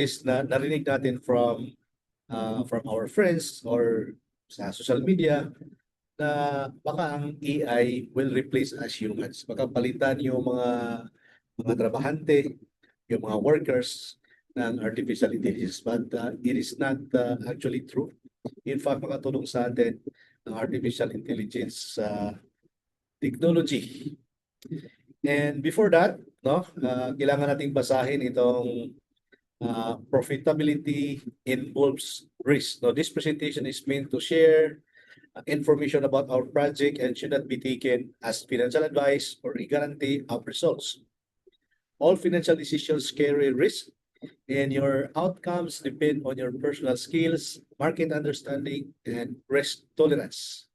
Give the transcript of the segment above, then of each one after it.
is na narinig natin from our friends or sa social media na baka ang AI will replace us humans. Baka palitan yung mga trabahante, yung mga workers ng artificial intelligence. But it is not actually true. In fact, makatulong sa atin ang artificial intelligence technology. And before that, no, kailangan nating basahin itong profitability involves risk. Now, this presentation is meant to share information about our project and should not be taken as financial advice or a guarantee of results. All financial decisions carry risk, and your outcomes depend on your personal skills, market understanding, and risk tolerance.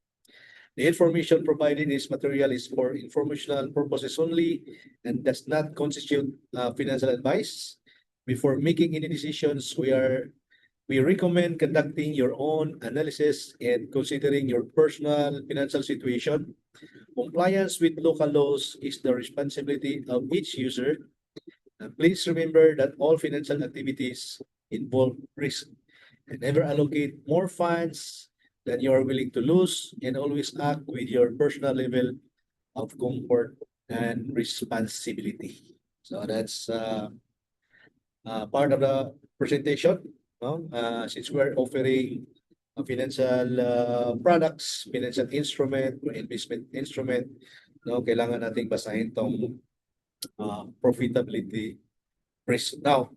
The information provided in this material is for informational purposes only and does not constitute financial advice. Before making any decisions, we recommend conducting your own analysis and considering your personal financial situation. Compliance with local laws is the responsibility of each user. Please remember that all financial activities involve risk and never allocate more funds than you are willing to lose, and always act with your personal level of comfort and responsibility. So that's part of the presentation. No? Since we're offering financial products, financial instrument, investment instrument, no, kailangan nating basahin tong profitability risk. Now,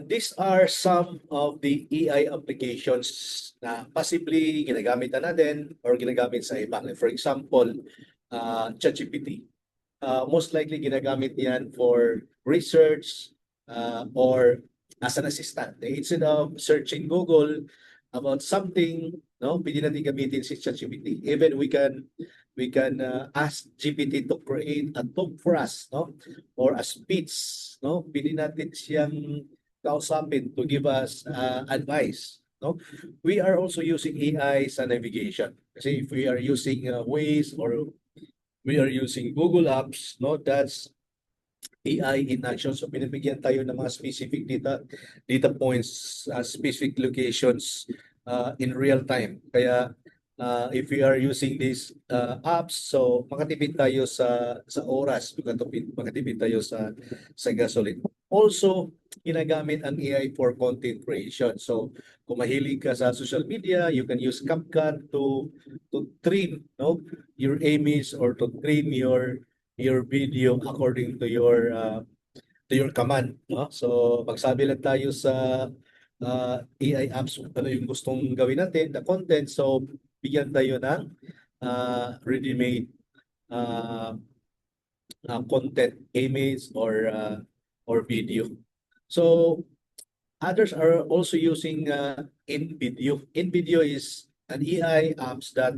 these are some of the AI applications na possibly ginagamit na natin or ginagamit sa iba. For example, ChatGPT. Most likely ginagamit yan for research or as an assistant. Instead of searching Google about something, no, pwede natin gamitin si ChatGPT. Even we can ask GPT to create a talk for us, no, or a speech, no, pwede natin siyang kausapin to give us advice, no. We are also using AI sa navigation. Kasi if we are using Waze or we are using Google Apps, no, that's AI in action. So binibigyan tayo ng mga specific data points, specific locations in real time. Kaya if we are using these apps, so makatipid tayo sa oras, makatipid tayo sa gasoline. Also, ginagamit ang AI for content creation. So kung mahilig ka sa social media, you can use CapCut to trim, no, your image or to trim your video according to your command, no? So magsabi lang tayo sa AI apps ano yung gustong gawin natin, the content. So bigyan tayo ng ready-made content, image or video. So others are also using InVideo. InVideo is an AI apps that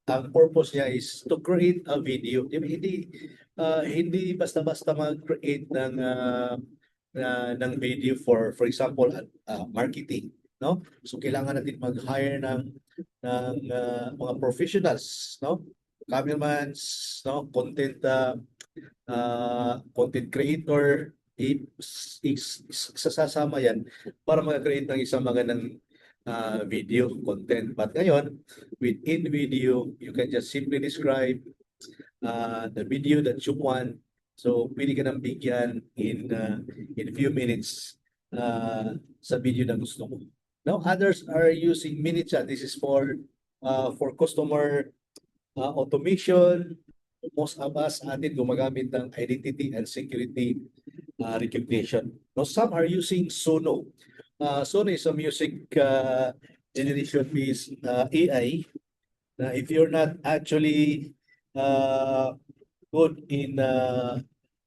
ang purpose niya is to create a video. Hindi basta-basta mag-create ng video for example marketing, no? So kailangan natin mag-hire ng mga professionals, no? Cameramans, no? Content creator, isasama yan para mag-create ng isang magandang video content. But ngayon, with InVideo, you can just simply describe the video that you want. So pwede ka nang bigyan in few minutes sa video na gusto mo. Now others are using MiniChat. This is for customer automation. Most of us atin gumagamit ng identity and security recognition. Now some are using Sono. Sono is a music generation-based AI. If you're not actually good in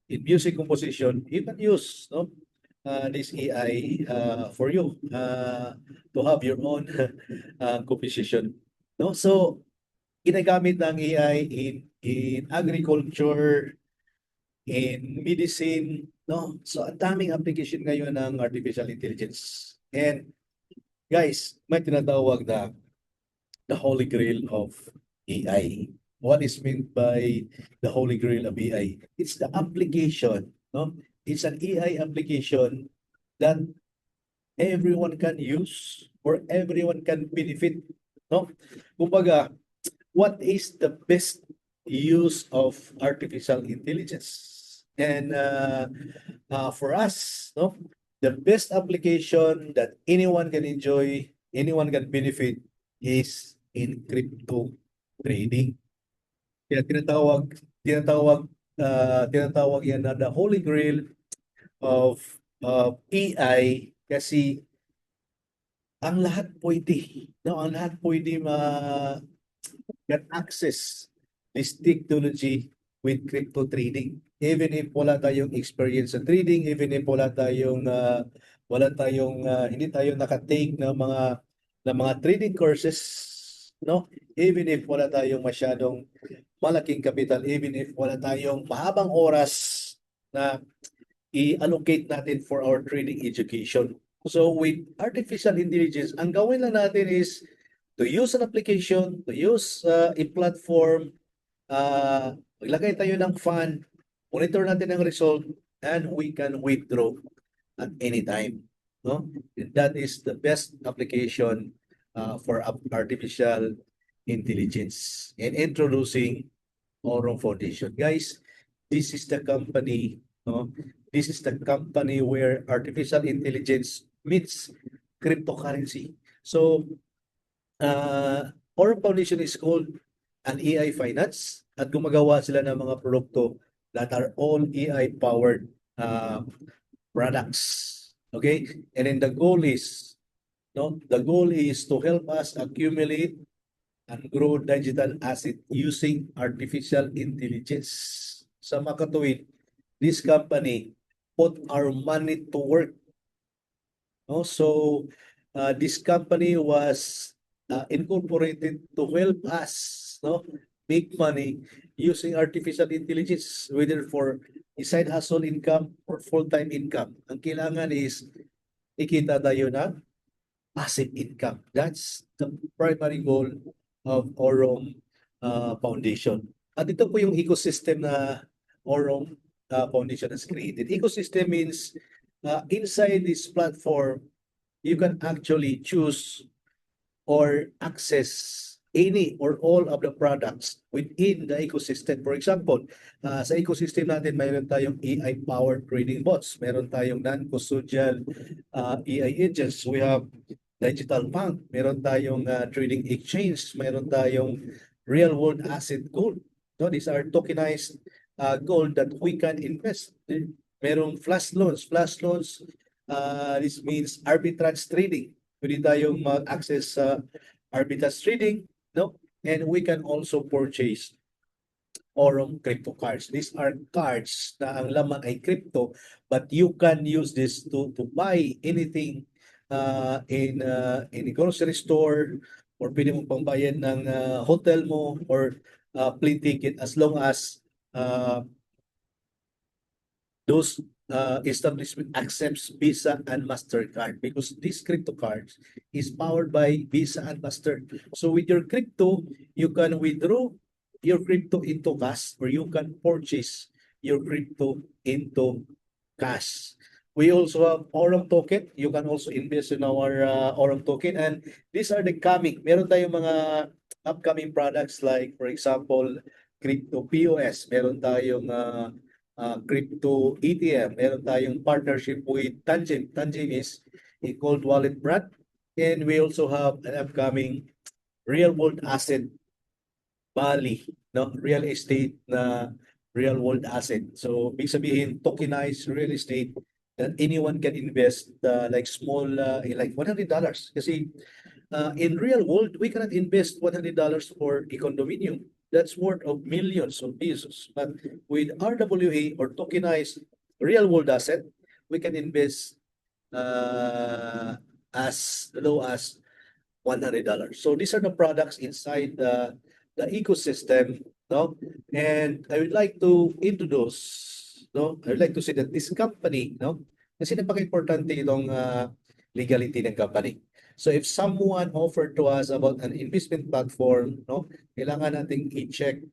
music composition, you can use, no, this AI for you to have your own composition. No, so ginagamit ng AI in agriculture, in medicine, no? So ang daming application ngayon ng artificial intelligence. And guys, may tinatawag na the holy grail of AI. What is meant by the holy grail of AI? It's the application, no? It's an AI application that everyone can use or everyone can benefit, no? Kumbaga, what is the best use of artificial intelligence? And for us, no, the best application that anyone can enjoy, anyone can benefit is in crypto trading. Kaya tinatawag yan na the holy grail of AI kasi ang lahat pwede, no? Ang lahat pwede get access this technology with crypto trading. Even if wala tayong experience sa trading, even if hindi tayo nakatake ng mga trading courses, no? Even if wala tayong masyadong malaking capital, even if wala tayong mahabang oras na i-allocate natin for our trading education. So with artificial intelligence, ang gawin lang natin is to use an application, to use a platform, maglagay tayo ng fund, monitor natin ang result, and we can withdraw at any time. No? And that is the best application for artificial intelligence. And introducing Aurum Foundation. Guys, this is the company, no? This is the company where artificial intelligence meets cryptocurrency. So, Aurum Foundation is called an AI finance at gumagawa sila ng mga produkto that are all AI-powered products. Okay? And then the goal is to help us accumulate and grow digital asset using artificial intelligence. Sa makatuwid, this company put our money to work. No? So, this company was incorporated to help us, no, make money using artificial intelligence, whether for a side hustle income or full-time income. Ang kailangan is ikita tayo na passive income. That's the primary goal of Aurum Foundation. At ito po yung ecosystem na Aurum Foundation has created. Ecosystem means inside this platform, you can actually choose or access any or all of the products within the ecosystem. For example, sa ecosystem natin, mayroon tayong AI-powered trading bots. Meron tayong non-custodial AI agents. We have digital bank. Meron tayong trading exchange. Meron tayong real-world asset gold. No, these are tokenized gold that we can invest. Merong flash loans. Flash loans, this means arbitrage trading. Pwede tayong mag-access sa arbitrage trading, no? And we can also purchase Aurum crypto cards. These are cards na ang laman ay crypto, but you can use this to buy anything in a grocery store, or pwede mong pangbayan ng hotel mo or plane ticket, as long as those establishment accepts Visa and MasterCard, because this crypto cards is powered by Visa and Master. So with your crypto, you can withdraw your crypto into cash, or you can purchase your crypto into cash. We also have Aurum token. You can also invest in our Aurum token, and these are the coming. Meron tayong mga upcoming products like, for example, crypto POS. Meron tayong crypto ATM. Meron tayong partnership with Tangem. Tangem is a cold wallet brand. And we also have an upcoming real world asset Bali, no? Real estate na real world asset. So, big sabihin, tokenized real estate that anyone can invest like small, like $100. Kasi in real world, we cannot invest $100 for a condominium. That's worth of millions of pesos. But with RWA or tokenized real world asset, we can invest as low as $100. So these are the products inside the ecosystem, no? And I would like to introduce, no? I would like to say that this company, no? Kasi napaka-importante itong legality ng company. So if someone offered to us about an investment platform, no, kailangan nating i-check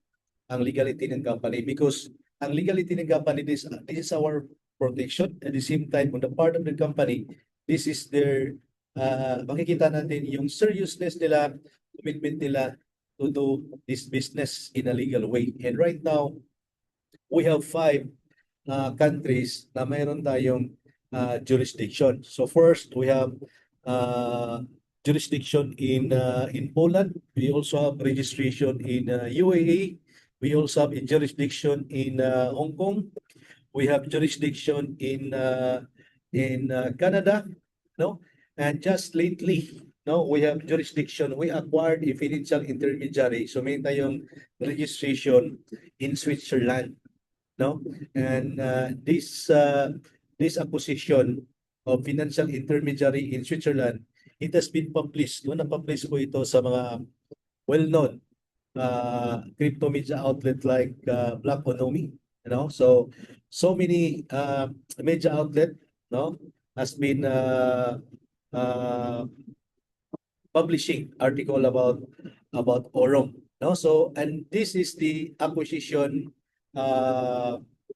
ang legality ng company, because ang legality ng company, this is our protection. At the same time, on the part of the company, this is their, makikita natin yung seriousness nila, commitment nila to do this business in a legal way. And right now, we have five countries na mayroon tayong jurisdiction. So first, we have jurisdiction in Poland. We also have registration in UAE. We also have a jurisdiction in Hong Kong. We have jurisdiction in Canada, no? And just lately, no, we have jurisdiction. We acquired a financial intermediary. So may tayong registration in Switzerland, no? And this acquisition of financial intermediary in Switzerland, it has been published. No, na-publish po ito sa mga well-known crypto media outlet like Blackonomy, you know. So many media outlet, no, has been publishing article about Orom, no. So and this is the acquisition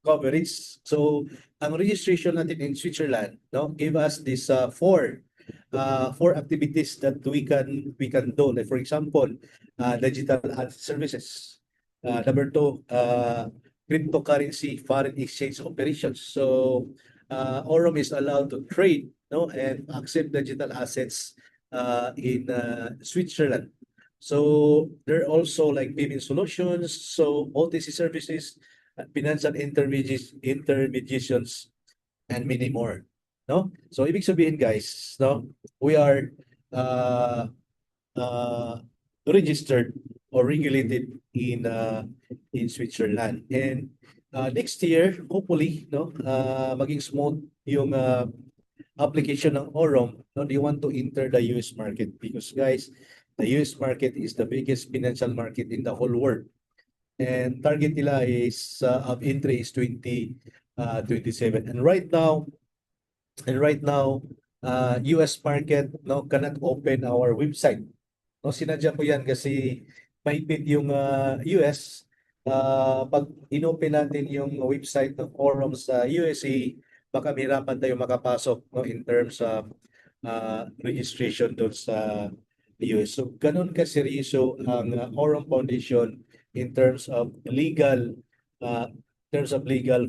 coverage. So ang registration natin in Switzerland, no, give us this four activities that we can do. Like for example, digital ad services. Number two, cryptocurrency foreign exchange operations. So Orom is allowed to trade, no, and accept digital assets in Switzerland. So there are also like payment solutions, so OTC services, financial intermediations, and many more. No? So ibig sabihin guys, no, we are uh, uh, registered or regulated in Switzerland. And next year, hopefully, no, maging smooth yung application ng Orom. No, they want to enter the US market because guys, the US market is the biggest financial market in the whole world. And target nila is of entry is 2027. And right now, US market, no, cannot open our website. No, sinadya ko yan kasi mahigpit yung US. Pag inopen natin yung website ng Forum sa USA, baka mahirapan tayo makapasok, no, in terms of registration doon sa US. So ganun kaseryoso ang Forum Foundation in terms of legal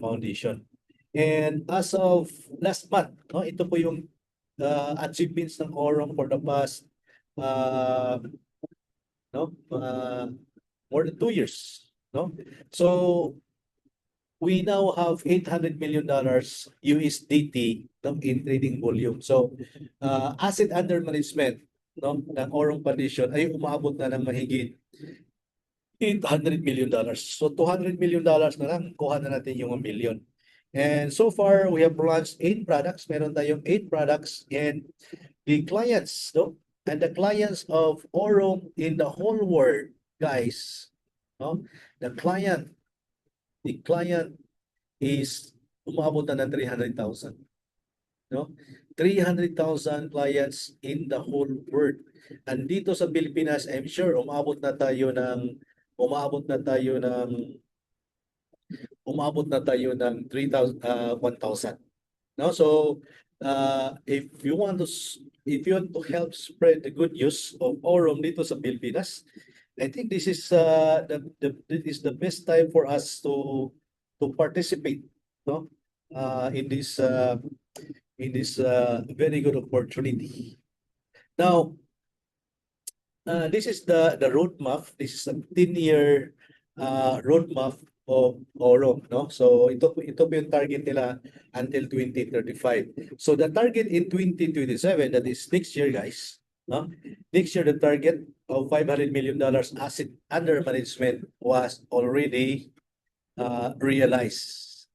foundation. And as of last month, no, ito po yung achievements ng Quorum for the past no, more than 2 years. No? So we now have $800 million USDT, no, in trading volume. So asset under management, no, ng Quorum Foundation ay umabot na ng mahigit $800 million. So $200 million na lang, kuha na natin yung 1 million. And so far, we have launched 8 products. Meron tayong 8 products, and the clients, no? And the clients of Orom in the whole world, guys, no? The client is umabot na ng 300,000. No? 300,000 clients in the whole world. And dito sa Pilipinas, I'm sure umabot na tayo ng 3,000, 1,000. No, so if you want to help spread the good news of Orom dito sa Pilipinas, I think this is the best time for us to participate, no, in this very good opportunity. Now, this is the roadmap. This is a 10-year roadmap of Orom, no? So ito po yung target nila until 2035. So the target in 2027, that is next year, guys, no? Next year, the target of $500 million asset under management was already realized.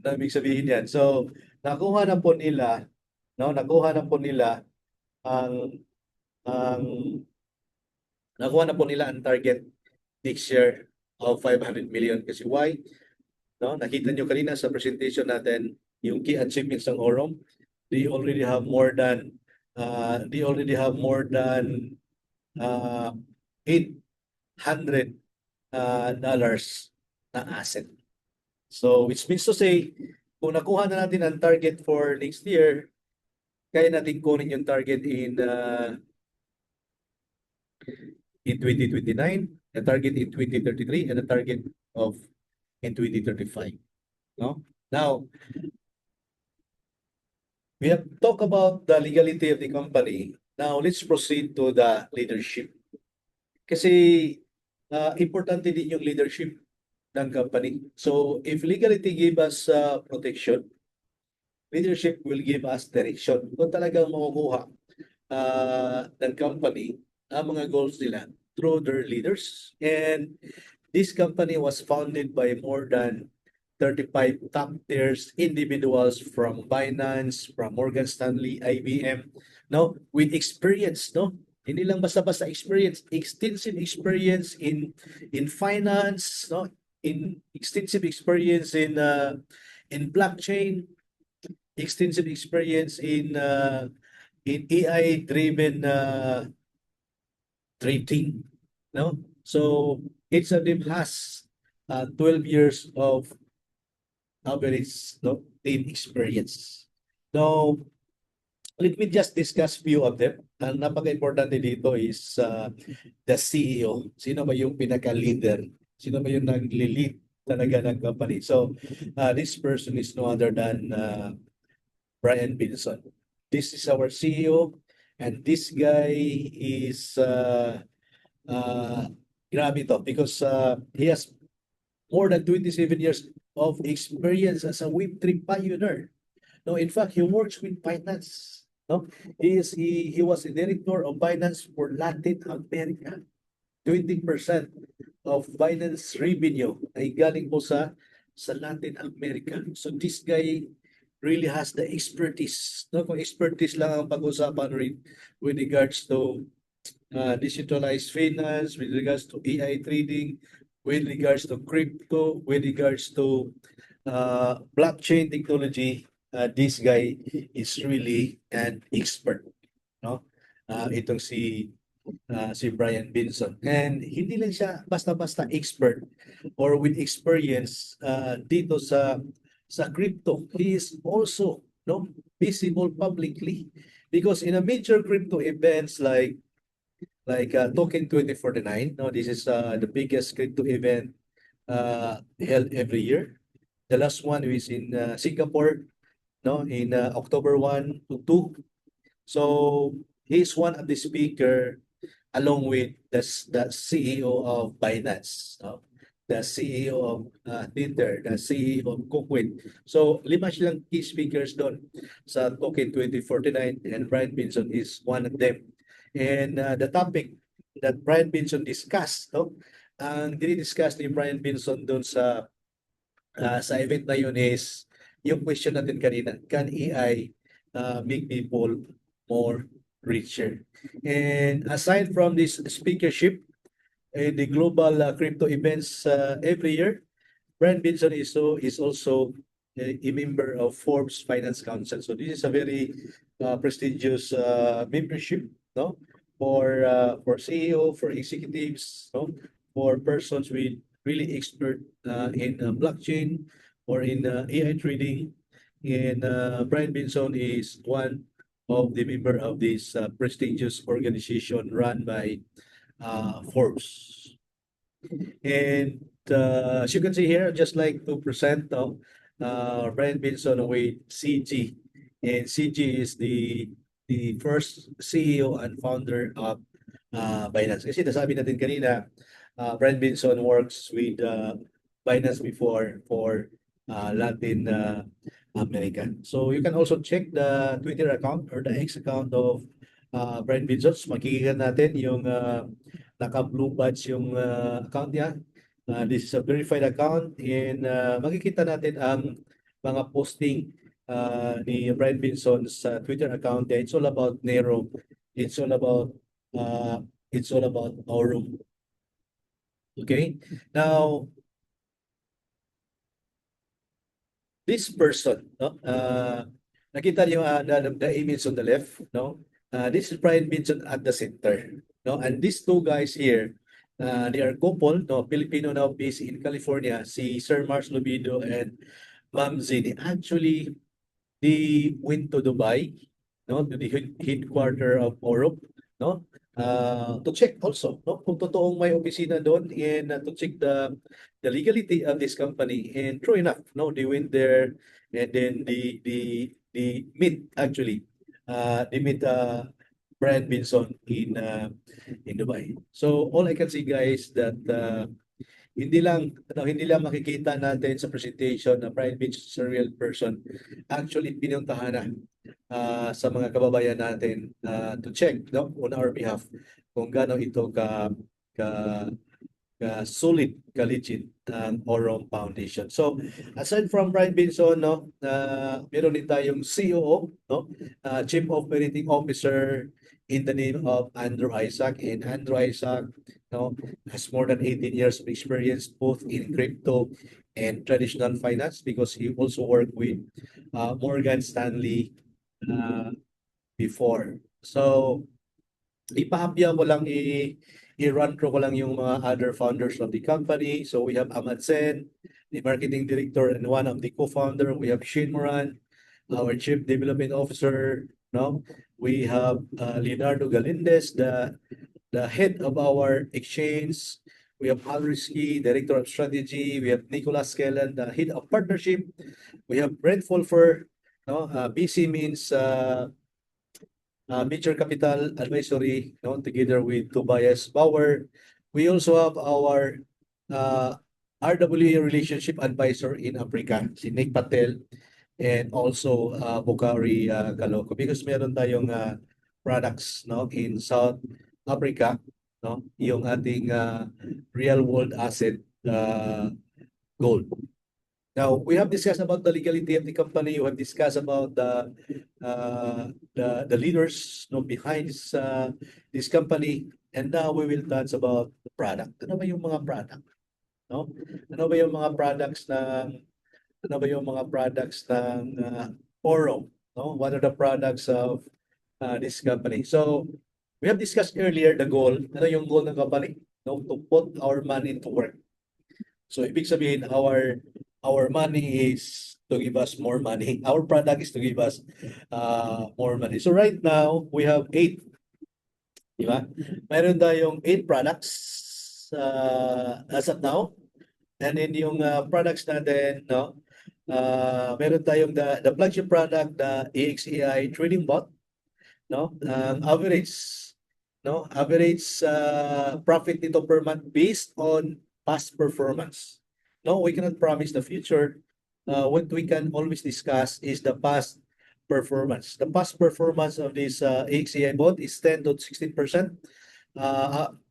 Na ibig sabihin yan. So nakuha na po nila, no? Nakuha na po nila ang target next year of 500 million. Kasi why? No, nakita nyo kanina sa presentation natin yung key achievements ng Orom. They already have more than $800 na asset. So which means to say kung nakuha na natin ang target for next year, kaya natin kunin yung target in 2029, the target in 2033, and the target of in 2035. No? Now, we have talked about the legality of the company. Now, let's proceed to the leadership. Kasi importante din yung leadership ng company. So, if legality give us protection, leadership will give us direction. Kung talagang makukuha ng company ang mga goals nila through their leaders. And this company was founded by more than 35 top tiers individuals from Binance, from Morgan Stanley, IBM, no, with experience, no, hindi lang basta-basta experience, extensive experience in finance, no, in extensive experience in blockchain, extensive experience in AI driven trading, no. So each of them has 12 years of average, no, team experience. Now, let me just discuss few of them. Ang napaka-importante dito is the CEO. Sino ba yung pinaka-leader? Sino ba yung nag-lead talaga ng company? So, this person is no other than Brian Pinson. This is our CEO, and this guy is grabe to because he has more than 27 years of experience as a Web3 pioneer. No, in fact, he works with Binance. No, he was the director of Binance for Latin America. 20% of Binance revenue ay galing po sa Latin America. So this guy really has the expertise. No, kung expertise lang ang pag-usapan with regards to decentralized finance, with regards to AI trading, with regards to crypto, with regards to blockchain technology, this guy is really an expert, no? Itong si Brian Benson. And hindi lang siya basta-basta expert or with experience dito sa crypto. He is also, no, visible publicly because in a major crypto events like Token 2049, no, this is the biggest crypto event held every year. The last one is in Singapore, no, in October 1 to 2. So he's one of the speaker along with the CEO of Binance, no? The CEO of Twitter, the CEO of Cookwit. So lima silang key speakers doon sa Token 2049 and Brian Pinson is one of them. And the topic that Brian Pinson discussed, no? Ang dinidiscuss ni Brian Pinson doon sa event na yun is yung question natin kanina, can AI make people more richer? And aside from this speakership in the global crypto events every year, Brian Benson is also a member of Forbes Finance Council. So this is a very prestigious membership, no, for CEO, for executives, no, for persons with really expert in blockchain or in AI trading. And Brian Benson is one of the member of this prestigious organization run by Forbes. And as you can see here, just like to present Brian Benson with CG. And CG is the first CEO and founder of Binance. Kasi nasabi natin kanina, Brian Benson works with Binance before for Latin America. So you can also check the Twitter account or the X account of Brian Benson. Makikita natin yung naka-blue badge yung account niya. This is a verified account and makikita natin ang mga posting ni Brian Benson sa Twitter account niya. It's all about Nero. It's all about Aurum. Okay? Now, this person, no? Nakita niyo the image on the left, no? This is Brian Benson at the center, no? And these two guys here, they are couple, no? Filipino now based in California, si Sir Mars Lobido and Ma'am Zini. Actually, they went to Dubai, no, to the headquarter of Orob, no, to check also, no, kung totoong may opisina doon and to check the legality of this company. And true enough, no, they went there and then they meet actually, they meet Brian Binson in Dubai. So all I can say, guys, that hindi lang makikita natin sa presentation na Brian Binson is a real person. Actually, pinuntahan na sa mga kababayan natin to check, no, on our behalf kung gaano ito ka solid, ka-legit ang Orom Foundation. So, aside from Brian Binson, no, meron din tayong COO, no, Chief Operating Officer in the name of Andrew Isaac. And Andrew Isaac, no, has more than 18 years of experience both in crypto and traditional finance because he also worked with Morgan Stanley before. So, ipahapya ko lang i-run through ko lang yung mga other founders of the company. So we have Ahmad Sen, the marketing director and one of the co-founder. We have Shane Moran, our chief development officer. No, we have Leonardo Galindez, the head of our exchange. We have Al Rizky, director of strategy. We have Nicolas Kellen, the head of partnership. We have Brent Fulfer. No, BC means Venture Capital Advisory, no, together with Tobias Bauer. We also have our RWA Relationship Advisor in Africa, si Nick Patel, and also Bukari Kaloko, because meron tayong products, no, in South Africa, no, yung ating real world asset gold. Now, we have discussed about the legality of the company. We have discussed about the leaders, no, behind this company, and now we will touch about the product. Ano ba yung mga product? No? Ano ba yung mga products ng Oro? No? What are the products of this company? So, we have discussed earlier the goal. Ano yung goal ng company? No, to put our money to work. So, ibig sabihin, our money is to give us more money. Our product is to give us more money. So right now, we have 8. Di ba? Meron tayong 8 products as of now. And then yung products natin, no? Meron tayong the flagship product, the AXAI Trading Bot, no? Average profit nito per month based on past performance. No, we cannot promise the future. What we can always discuss is the past performance. The past performance of this AXAI bot is 10 to 16%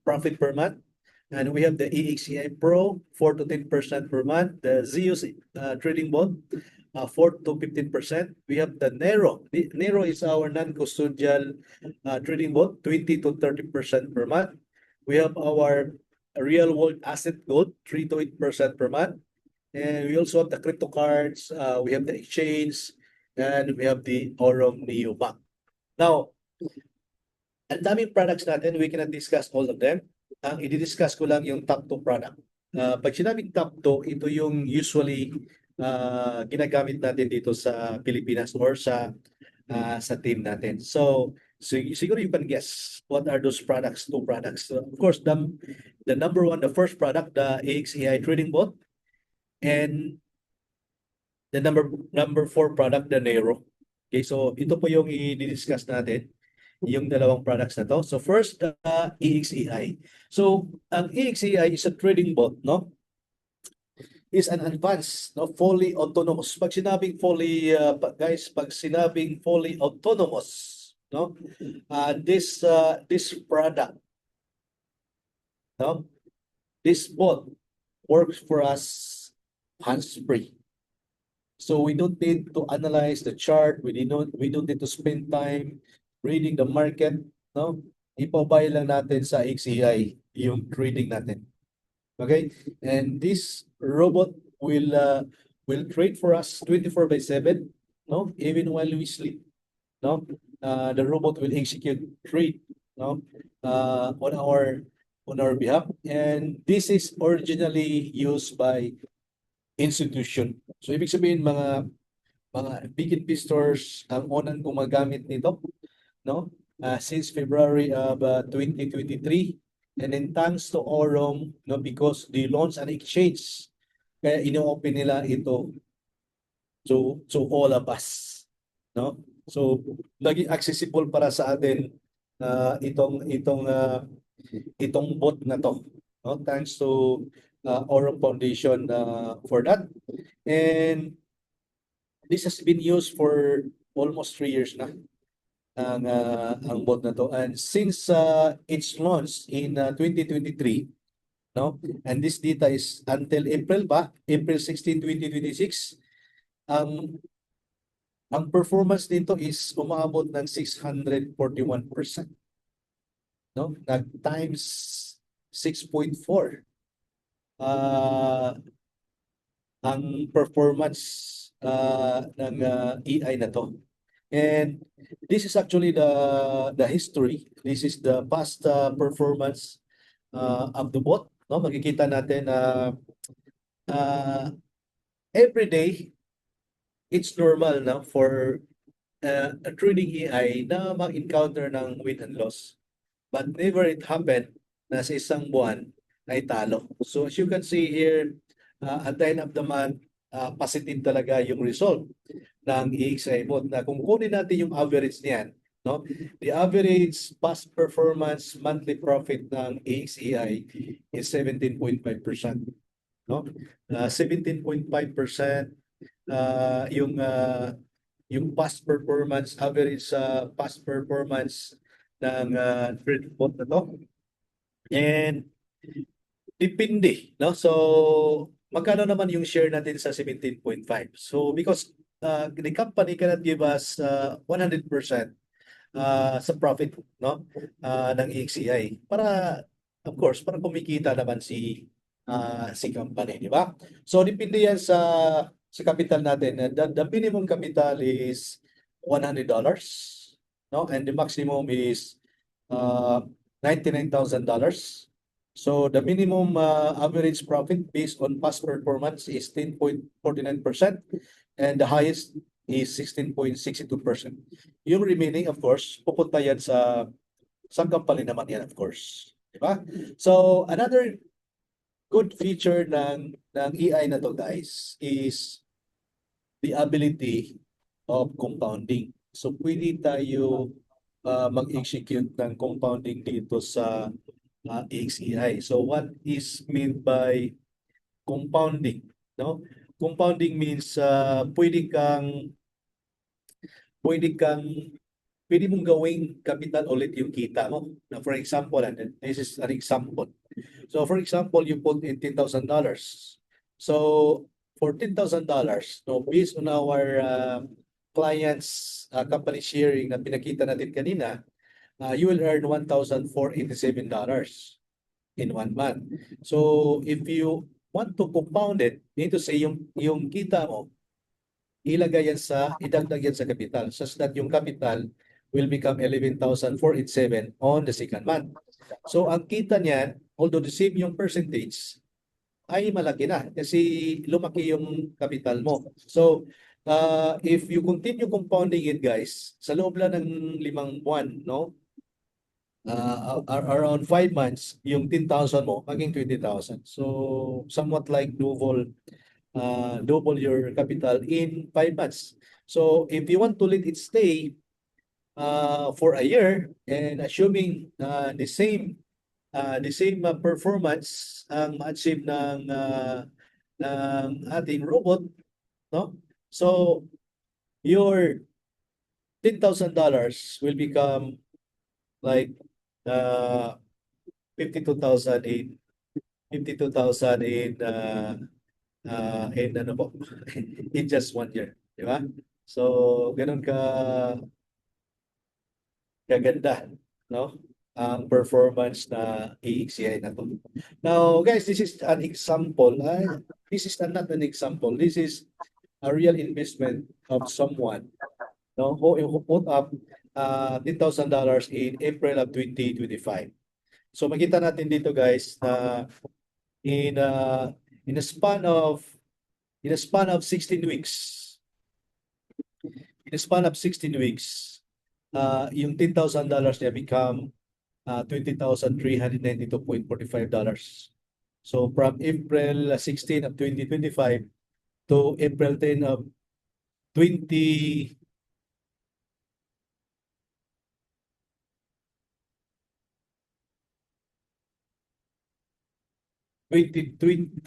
profit per month. And we have the AXAI Pro, 4 to 10% per month. The Zeus trading bot, 4 to 15%. We have the Nero. Nero is our non-custodial trading bot, 20 to 30% per month. We have our real world asset gold, 3 to 8% per month. And we also have the crypto cards, we have the exchange, and we have the Orom Neo Bank. Now, ang daming products natin, we cannot discuss all of them. Ang i-discuss ko lang yung top 2 product. Pag sinabing top 2, ito yung usually ginagamit natin dito sa Pilipinas or sa team natin. So siguro you can guess what are those products, 2 products. So, of course, the number 1, the first product, the AXAI Trading Bot, and the number 4 product, the Nero. Okay, so ito po yung i-discuss natin, yung dalawang products na to. So first, AXAI. So ang AXAI is a trading bot, no? Is an advanced, no, fully autonomous. Pag sinabing fully, guys, pag sinabing fully autonomous, no, this product, no, this bot works for us hands-free. So we don't need to analyze the chart. We don't need to spend time reading the market, no? Ipabay lang natin sa AXAI yung trading natin. Okay? And this robot will trade for us 24/7, no? Even while we sleep, no? The robot will execute trade, no? On our behalf. And this is originally used by institution. So ibig sabihin mga big investors ang unang gumagamit nito, no? Since February of 2023, and then thanks to Aurum, no, because they launched an exchange, kaya ino-open nila ito to all of us, no? So naging accessible para sa atin itong bot na to, no? Thanks to Aurum Foundation for that. And this has been used for almost 3 years na ang bot na to. And since its launch in 2023, no? And this data is until April 16, 2026. Ang performance nito is umaabot ng 641%. No? Nag times 6.4 ang performance ng AI na to. And this is actually the history. This is the past performance of the bot. No? Makikita natin na every day it's normal na for a trading AI na mag-encounter ng win and loss. But never it happened na sa isang buwan ay talo. So as you can see here, at the end of the month, positive talaga yung result ng EXI bot na kung kunin natin yung average niyan, no? The average past performance monthly profit ng EXI is 17.5%, no? 17.5% yung past performance, average past performance ng trade bot na to. And depende, no? So magkano naman yung share natin sa 17.5? So because the company cannot give us 100% sa profit, no? Ng EXCI para, of course, para kumikita naman si company, di ba? So depende yan sa capital natin. The minimum capital is $100, no? And the maximum is $99,000. So the minimum average profit based on past performance is 10.49%, and the highest is 16.62%. Yung remaining, of course, pupunta yan sa company naman yan, of course. Diba? So another good feature ng AI na to, guys, is the ability of compounding. So pwede tayo mag-execute ng compounding dito sa EXEI. So what is meant by compounding? No? Compounding means pwede mong gawing capital ulit yung kita mo. Now, for example, and this is an example. So for example, you put in $10,000. So for $10,000, no, based on our clients company sharing na pinakita natin kanina, you will earn $1,487 in 1 month. So if you want to compound it, need to say yung kita mo, idagdag yan sa capital, such that yung capital will become 11,487 on the second month. So ang kita niyan, although the same yung percentage, ay malaki na kasi lumaki yung capital mo. So if you continue compounding it, guys, sa loob lang ng 5 buwan, no? Around 5 months, yung 10,000 mo, maging 20,000. So somewhat like double your capital in 5 months. So if you want to let it stay for a year, and assuming the same performance ang ma-achieve ng ating robot, no? So your $10,000 will become like 52,000 in ano po, in just 1 year, di ba? So ganun kaganda, no? Ang performance na EXCI na to. Now, guys, this is an example. This is not an example. This is a real investment of someone, no, who put up $10,000 in April of 2025. So makita natin dito, guys, na in a span of in a span of 16 weeks, in a span of 16 weeks, yung $10,000 niya become $20,392.45. So from April 16 of 2025 to April 10 of 20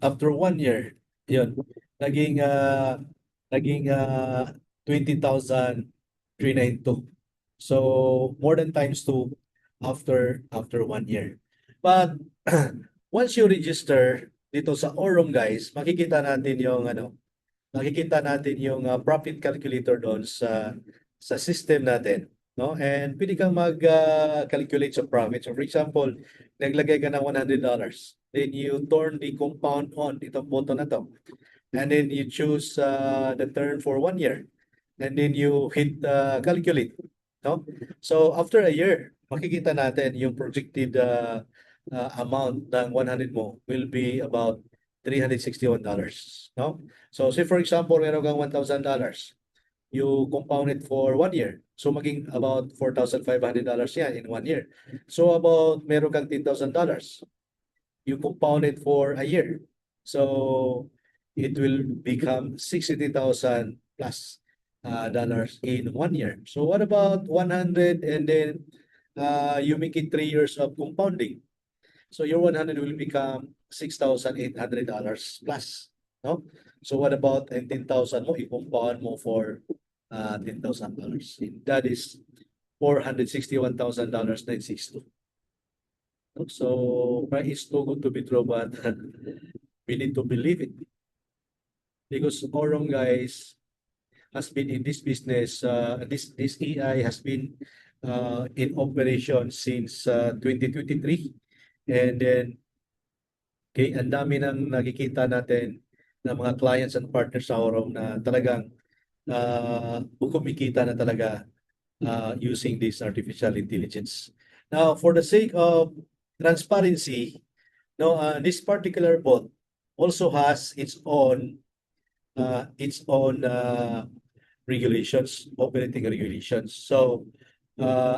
after 1 year, yun, naging naging 20,392. So more than times two after 1 year. But once you register dito sa Orom guys, makikita natin yung profit calculator doon sa system natin, no? And pwede kang mag-calculate sa profit. So for example, naglagay ka ng $100. Then you turn the compound on itong button na to. And then you choose the term for 1 year. And then you hit calculate, no? So after a year, makikita natin yung projected amount ng 100 mo will be about $361, no? So say for example, meron kang $1,000. You compound it for 1 year. So maging about $4,500 yan in 1 year. So about meron kang $10,000. You compound it for a year. So it will become 60,000 plus dollars in 1 year. So what about 100 and then you make it 3 years of compounding? So your 100 will become $6,800 plus, no? So what about 10,000 mo? I-compound mo for $10,000. That is $461,962. So it's too good to be true, but we need to believe it. Because Orom guys has been in this business, this AI has been in operation since 2023. And then, okay, ang dami nang nakikita natin na mga clients and partners sa Orom na talagang kumikita na talaga using this artificial intelligence. Now, for the sake of transparency, no, this particular bot also has its own regulations, operating regulations. So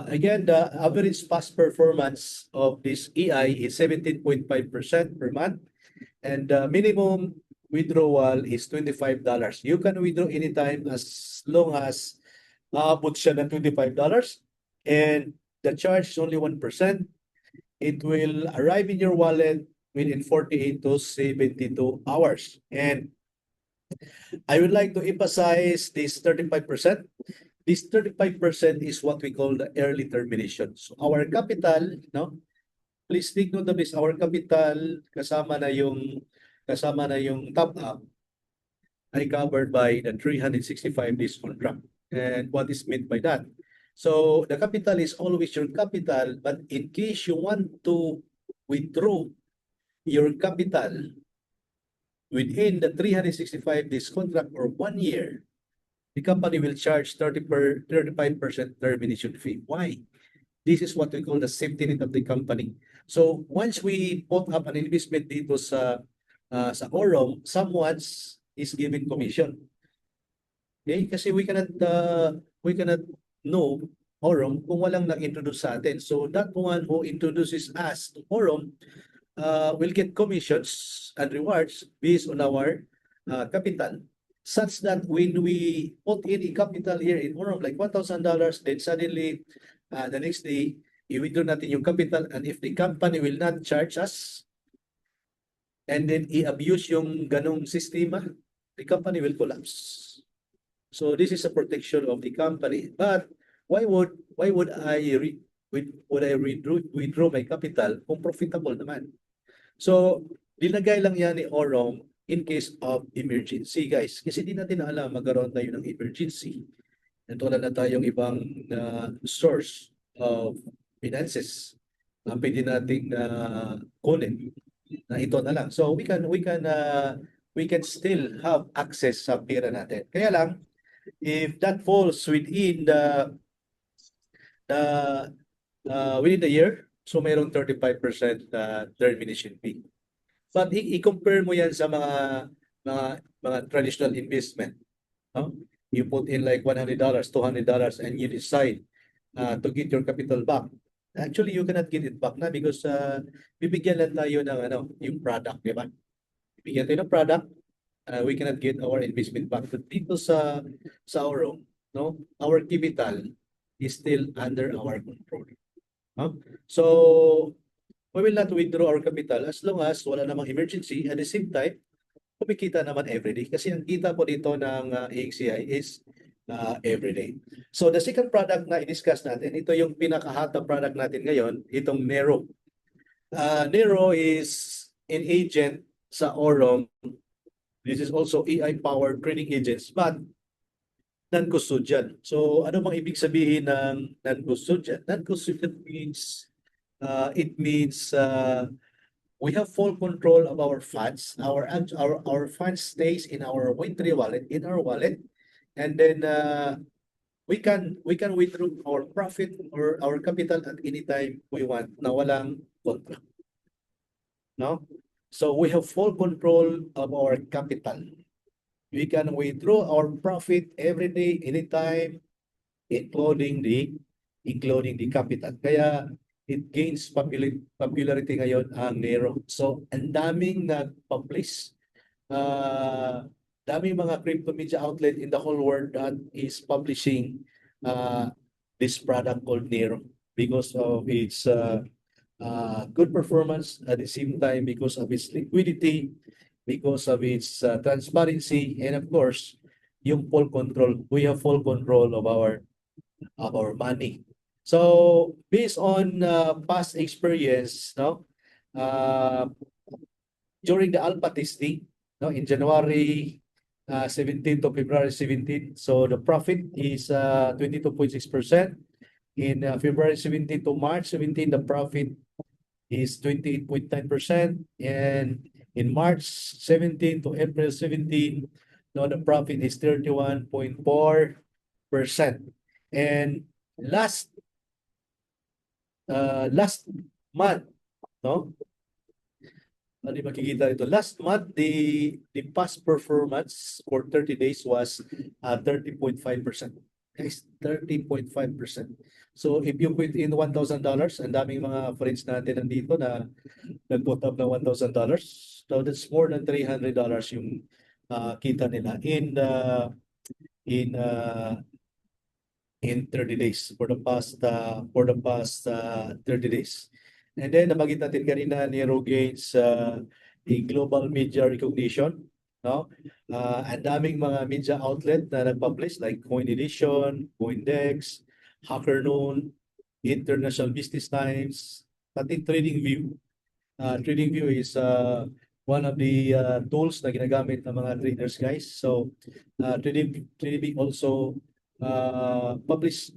again, the average past performance of this AI is 17.5% per month, and the minimum withdrawal is $25. You can withdraw anytime as long as aabot siya ng $25, and the charge is only 1%. It will arrive in your wallet within 48 to 72 hours. And I would like to emphasize this 35%. This 35% is what we call the early termination. So our capital, no? Please take note of this. Our capital kasama na yung top up ay covered by the 365 days contract. And what is meant by that? So the capital is always your capital, but in case you want to withdraw your capital within the 365 days contract or 1 year, the company will charge 35% termination fee. Why? This is what we call the safety net of the company. So once we put up an investment dito sa Orom, someone is giving commission. Okay? Kasi we cannot know Orom kung walang nag-introduce sa atin. So that one who introduces us to Orom will get commissions and rewards based on our capital, such that when we put in a capital here in Orom like $1,000, then suddenly the next day i-withdraw natin yung capital, and if the company will not charge us and then i-abuse yung ganong sistema, the company will collapse. So this is a protection of the company. But why would I withdraw my capital kung profitable naman? So nilagay lang yan ni Orom in case of emergency, guys. Kasi di natin alam magkaroon tayo ng emergency. At wala na tayong ibang source of finances na pwede nating kunin na ito na lang. So we can still have access sa pera natin. Kaya lang, if that falls within the year, so mayroong 35% termination fee. But i-compare mo yan sa mga traditional investment, no? You put in like $100, $200, and you decide to get your capital back. Actually, you cannot get it back na because bibigyan lang tayo ng yung product, di ba? Bibigyan tayo ng product, we cannot get our investment back. But dito sa Aurum, no, our capital is still under our control. No? So we will not withdraw our capital as long as wala namang emergency. At the same time, kumikita naman everyday. Kasi ang kita po dito ng AXCI is everyday. So the second product na i-discuss natin, ito yung pinaka-hot na product natin ngayon, itong Nero. Nero is an agent sa Aurum. This is also AI-powered trading agents, but non-custodian. So ano bang ibig sabihin ng non-custodian? Non-custodian means it means we have full control of our funds. Our funds stays in our Wintry wallet, in our wallet, and then we can withdraw our profit or our capital at any time we want na walang contract. No? So we have full control of our capital. We can withdraw our profit every day, anytime, including the capital. Kaya it gains popularity ngayon ang Nero. So, ang daming nag-publish, daming mga crypto media outlet in the whole world that is publishing this product called Nero because of its good performance, at the same time because of its liquidity, because of its transparency, and of course, yung full control. We have full control of our money. So based on past experience, no, during the alpha testing, no, in January 17 to February 17, so the profit is 22.6%. In February 17 to March 17, the profit is 28.9%, and in March 17 to April 17, no, the profit is 31.4%. And last month, no? Ano makikita ito? Last month, the past performance for 30 days was 30.5%. Guys, 30.5%. So if you put in $1,000, ang daming mga friends natin nandito na nag-put up ng $1,000. So that's more than $300 yung kita nila in 30 days for the past 30 days. And then nabanggit natin kanina, Nero gains a global media recognition, no? Ang daming mga media outlet na nag-publish like Coin Edition, Coindex, HackerNoon, International Business Times, pati TradingView. TradingView is one of the tools na ginagamit ng mga traders, guys. So TradingView also publish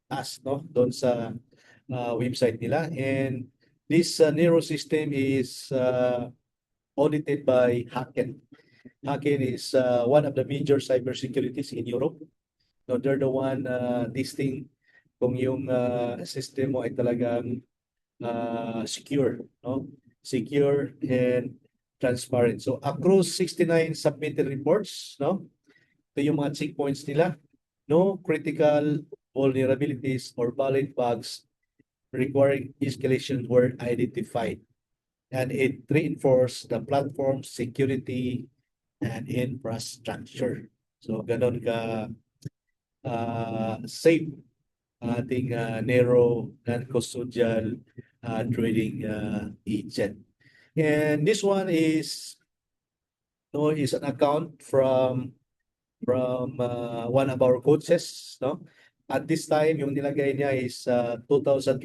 us, no, doon sa website nila. And this Nero system is audited by Hacken. Hacken is one of the major cybersecurities in Europe. No, they're the one testing kung yung system mo ay talagang secure, no? Secure and transparent. So across 69 submitted reports, no? Ito yung mga checkpoints nila. No critical vulnerabilities or valid bugs requiring escalation were identified, and it reinforced the platform security and infrastructure. So ganon ka safe ating Nero non-custodial trading agent. And this one is an account from one of our coaches, no? At this time, yung nilagay niya is 2,325.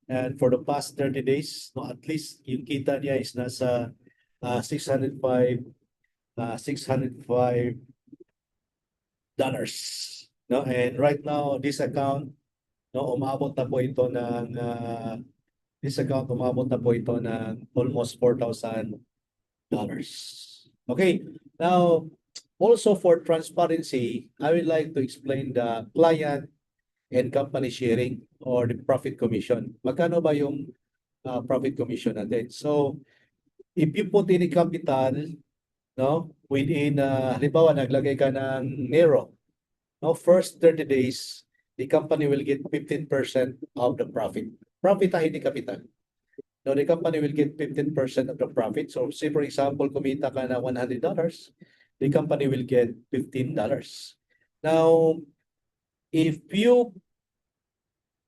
And for the past 30 days, no, at least yung kita niya is nasa 605 dollars, no? And right now, this account, no, umabot na po ito ng almost $4,000. Okay, now also for transparency, I would like to explain the client and company sharing or the profit commission. Magkano ba yung profit commission natin? So if you put in a capital no? Within, halimbawa, naglagay ka ng Nero, no? First 30 days, the company will get 15% of the profit. Profit, hindi kapital. No, the company will get 15% of the profit. So, say for example, kumita ka na $100, the company will get $15. Now, if you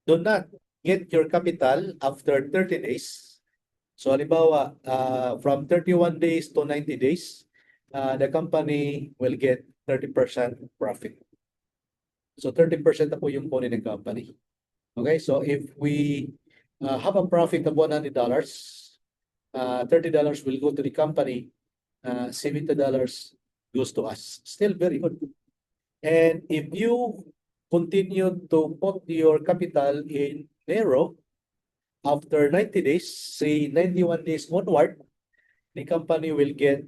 do not get your capital after 30 days, so halimbawa, from 31 days to 90 days, the company will get 30% profit. So 30% na po yung kunin ng company. Okay, so if we have a profit of $100, $30 will go to the company, $70 goes to us. Still very good. And if you continue to put your capital in Nero, after 90 days, say 91 days onward, the company will get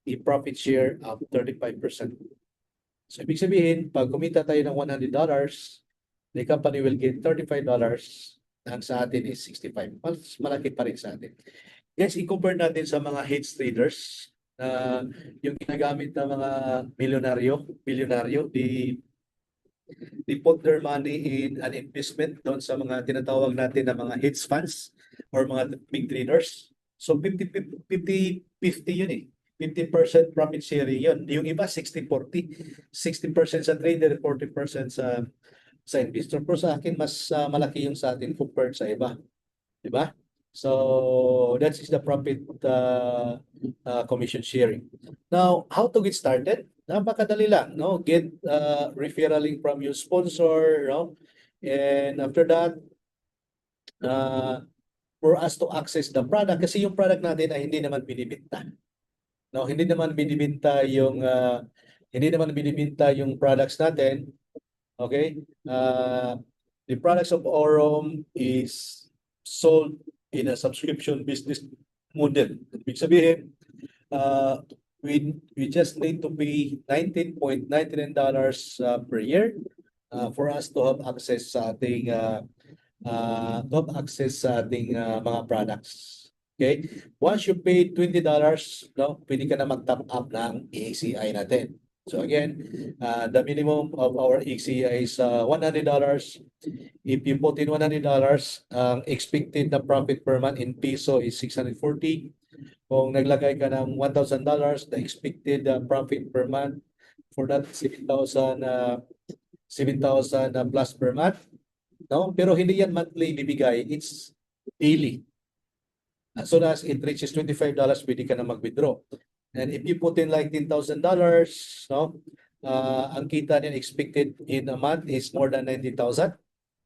a profit share of 35%. So, ibig sabihin, pag kumita tayo ng $100, the company will get $35, ang sa atin is 65. Mas malaki pa rin sa atin. Yes, i-compare natin sa mga hedge traders na yung ginagamit ng mga bilyonaryo, they put their money in an investment doon sa mga tinatawag natin na mga hedge funds or mga big traders. So 50-50 yun eh. 50% profit sharing yun. Yung iba 60-40. 60% sa trader, 40% sa investor. Pero sa akin, mas malaki yung sa atin compared sa iba. Diba? So that is the profit commission sharing. Now, how to get started? Napakadali lang, no? Get referral link from your sponsor, no? And after that, for us to access the product, kasi yung product natin ay hindi naman binibenta. No, hindi naman binibenta yung products natin. Okay? The products of Aurum is sold in a subscription business model. Ibig sabihin, we just need to pay $19.99 per year for us to have access sa ating mga products. Okay? Once you pay $20, no, pwede ka na mag-top up ng ACI natin. So again, the minimum of our ACI is $100. If you put in $100, expected na profit per month in peso is 640. Kung naglagay ka ng $1,000, the expected profit per month for that 7,000 plus per month. No? Pero hindi yan monthly bibigay, it's daily. As soon as it reaches $25, pwede ka na mag-withdraw. And if you put in like $10,000, no? Ang kita niyan expected in a month is more than 90,000,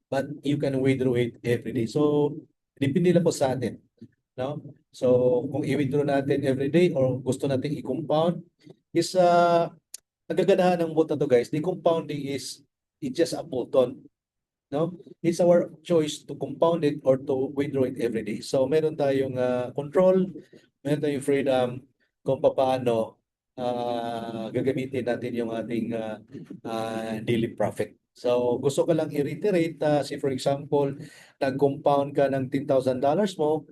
but you can withdraw it every day. So, depende lang po sa atin. No? So, kung i-withdraw natin every day or gusto natin i-compound, is ang gaganahan ng boot na to guys, the compounding is it's just a bolt-on. No? It's our choice to compound it or to withdraw it every day. So, meron tayong control, meron tayong freedom kung paano gagamitin natin yung ating daily profit. So, gusto ko lang i-reiterate, say for example, nag-compound ka ng $10,000 mo,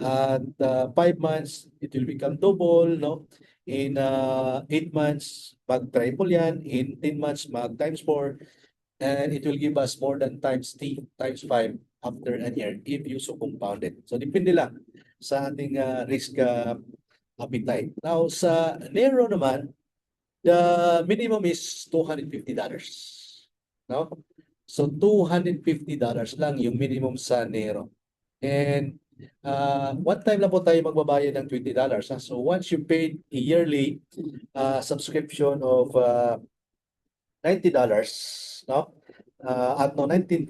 at 5 months, it will become double, no? In 8 months, mag-triple yan. In 10 months, mag-times 4. And it will give us more than times 5 after a year if you so compound it. So, depende lang sa ating risk appetite. Now, sa Nero naman, the minimum is $250. No? So, $250 lang yung minimum sa Nero. And one time lang po tayo magbabayad ng $20. So, once you paid a yearly subscription of $90, no? At no $19.99,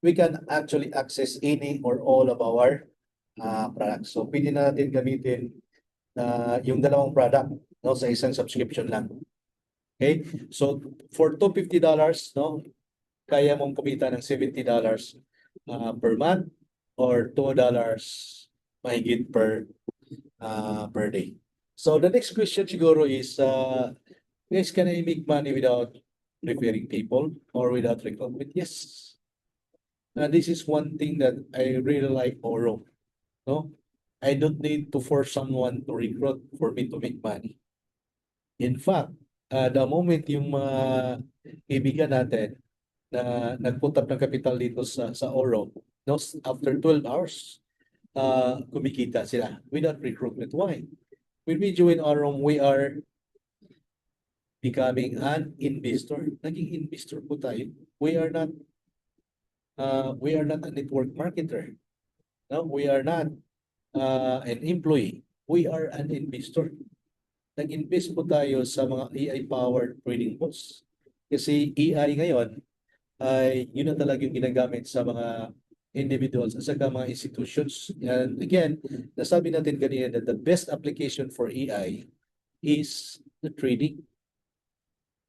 we can actually access any or all of our products. So, pwede na natin gamitin yung dalawang product, no, sa isang subscription lang. Okay? So, for $250, no, kaya mong kumita ng $70 per month or $2 mahigit per day. So, the next question siguro is, guys, can I make money without referring people or without recruitment? Yes. This is one thing that I really like Oro. No? I don't need to force someone to recruit for me to make money. In fact, the moment yung mga kaibigan natin na nag-put up ng capital dito sa Oro, no, after 12 hours, kumikita sila without recruitment. Why? When we join Oro, we are becoming an investor. Naging investor po tayo. We are not a network marketer. No, we are not an employee. We are an investor. Nag-invest po tayo sa mga AI-powered trading bots. Kasi AI ngayon ay yun na talaga yung ginagamit sa mga individuals at saka mga institutions. And again, nasabi natin kanina that the best application for AI is the trading.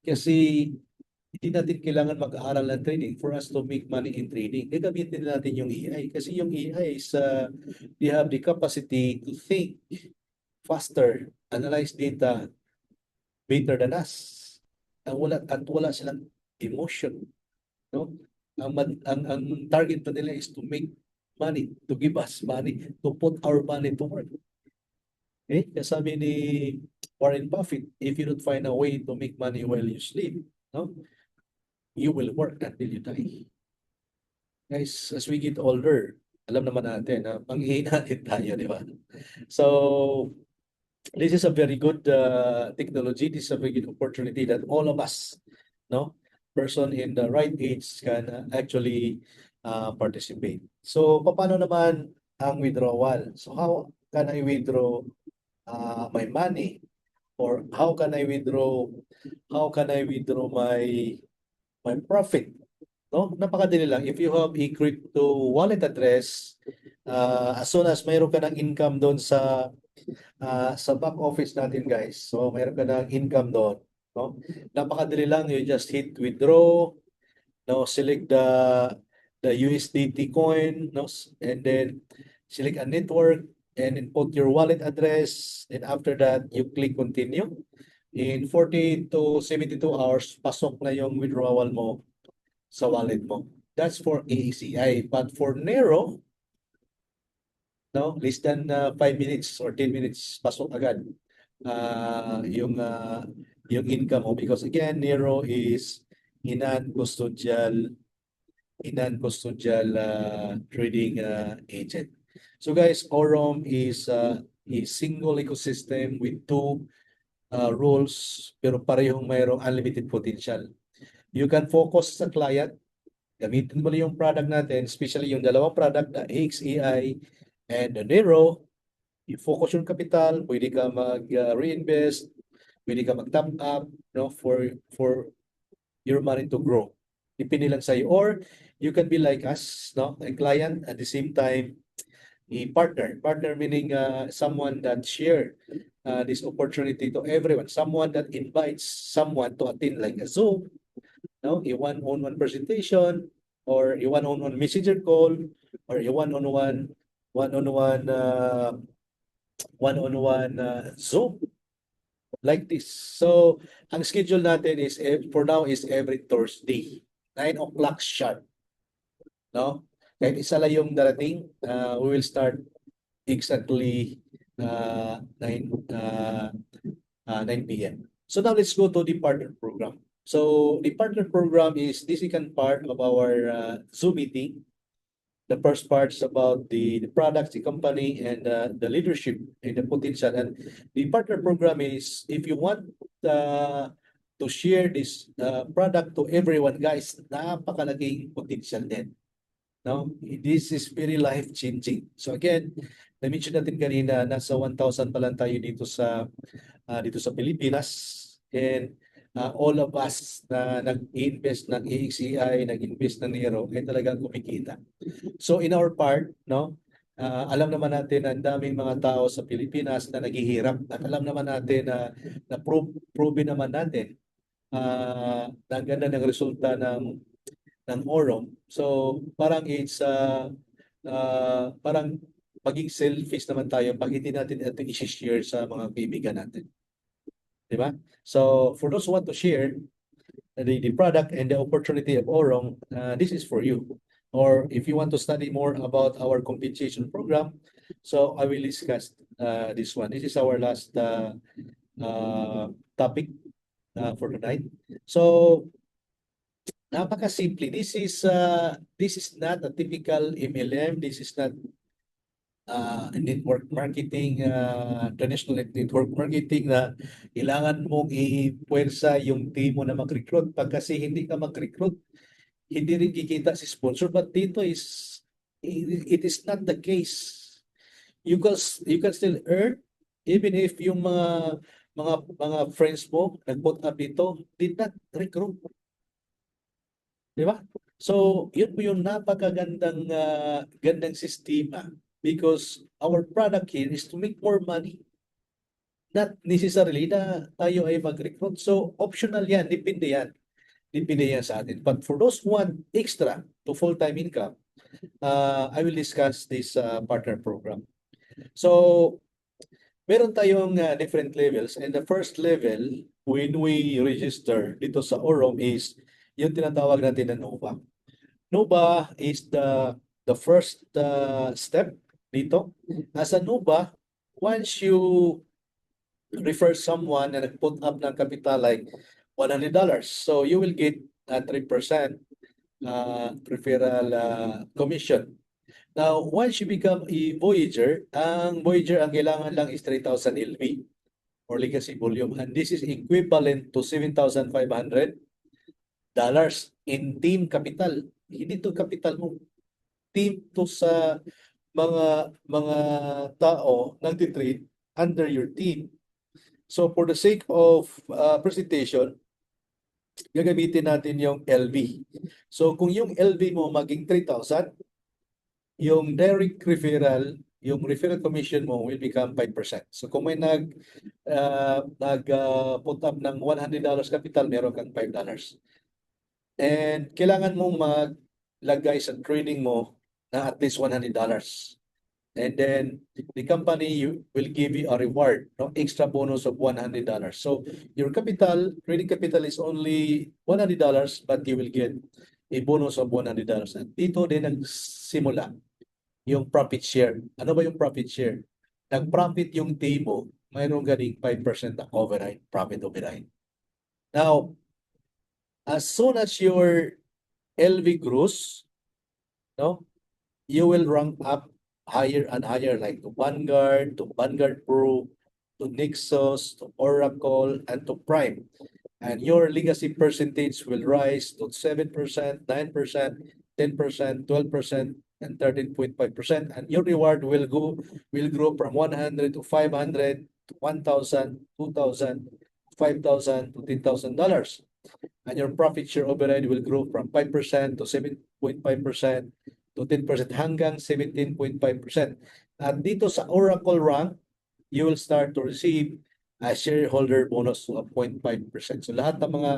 Kasi hindi natin kailangan mag-aaral ng trading for us to make money in trading. Gagamitin natin yung AI kasi yung AI is they have the capacity to think faster, analyze data better than us. Wala silang emotion, no? Ang target pa nila is to make money, to give us money, to put our money to work. Okay? Sabi ni Warren Buffett, if you don't find a way to make money while you sleep, no, you will work until you die. Guys, as we get older, alam naman natin na manghihina din tayo, di ba? So, this is a very good technology. This is a very good opportunity that all of us, no, person in the right age can actually participate. So, paano naman ang withdrawal? So, how can I withdraw my money? Or how can I withdraw my profit? No, napakadali lang. If you have a crypto wallet address, as soon as mayroon ka ng income doon sa back office natin, guys. So, mayroon ka ng income doon, no? Napakadali lang. You just hit withdraw, no? Select the USDT coin, no? And then select a network and then put your wallet address. And after that, you click continue. In 40 to 72 hours, pasok na yung withdrawal mo sa wallet mo. That's for ACI. But for Nero, no, less than 5 minutes or 10 minutes, pasok agad yung income mo. Because again, Nero is non-custodial trading agent. So guys, Orom is a single ecosystem with two rules, pero parehong mayroong unlimited potential. You can focus sa client, gamitin mo lang yung product natin, especially yung dalawang product na AXAI and the Nero. I-focus yung capital, pwede ka mag-reinvest, pwede ka mag-top up, no, for your money to grow. Depende lang sa'yo. Or you can be like us, no, a client at the same time a partner. Partner meaning someone that share this opportunity to everyone. Someone that invites someone to attend like a Zoom, no, a one-on-one presentation, or a one-on-one messenger call, or a one-on-one Zoom like this. So, ang schedule natin is for now is every Thursday, 9 o'clock sharp. No? Kahit isa lang yung darating, we will start exactly 9 p.m. So now let's go to the partner program. So the partner program is the second part of our Zoom meeting. The first part is about the products, the company, and the leadership and the potential. And the partner program is if you want to share this product to everyone, guys, napakalaking potential din. No? This is very life-changing. So again, na-mention natin kanina, nasa 1,000 pa lang tayo dito sa Pilipinas. And all of us na nag-invest ng AXAI, nag-invest ng Nero, ay talagang kumikita. So in our part, no, alam naman natin na ang daming mga tao sa Pilipinas na naghihirap at alam naman natin na prove naman natin na ang ganda ng resulta ng Orom. So parang it's parang maging selfish naman tayo pag hindi natin ito i-share sa mga kaibigan natin. Diba? So for those who want to share the product and the opportunity of Orong, this is for you. or if you want to study more about our compensation program, so I will discuss this one. This is our last topic for tonight. So napakasimple. This is not a typical MLM. This is not network marketing, traditional network marketing na kailangan mong i-puwersa yung team mo na mag-recruit. Pag kasi hindi ka mag-recruit, hindi rin kikita si sponsor. But dito it is not the case. You can still earn even if yung mga friends mo nag-put up dito did not recruit. Di ba? So, yun po yung napakagandang gandang sistema because our product here is to make more money. Not necessarily na tayo ay mag-recruit. So, optional yan. Depende yan. Depende yan sa atin. But for those who want extra to full-time income, I will discuss this partner program. So, meron tayong different levels. And the first level, when we register dito sa Aurum is yung tinatawag natin na NOVA. NOVA is the first step dito. As a NOVA, once you refer someone na nag-put up ng capital like $100, so you will get 3% referral commission. Now, once you become a Voyager, ang kailangan lang is 3,000 LV or legacy volume, and this is equivalent to $7,500 in team capital. Hindi to capital mo. Team to sa mga tao nagtitrade under your team. So for the sake of presentation, gagamitin natin yung LV. So kung yung LV mo maging 3,000, yung direct referral, yung referral commission mo will become 5%. So kung may put up ng $100 capital, meron kang $5. And kailangan mong maglagay sa trading mo na at least $100. And then the company will give you a reward, no, extra bonus of $100. So your trading capital is only $100, but you will get a bonus of $100. At dito din nagsimula yung profit share. Ano ba yung profit share? Nag-profit yung team mo, mayroong ganing 5% na profit override. Now, as soon as your LV grows, no, you will rank up higher and higher, like to Vanguard Pro, to Nexus, to Oracle, and to Prime. And your legacy percentage will rise to 7%, 9%, 10%, 12%, and 13.5%. And your reward will grow from 100 to 500 to 1,000, 2,000, 5,000 to $10,000. And your profit share override will grow from 5% to 7.5% to 10% hanggang 17.5%. At dito sa Oracle rank, you will start to receive a shareholder bonus of 0.5%. So lahat ng mga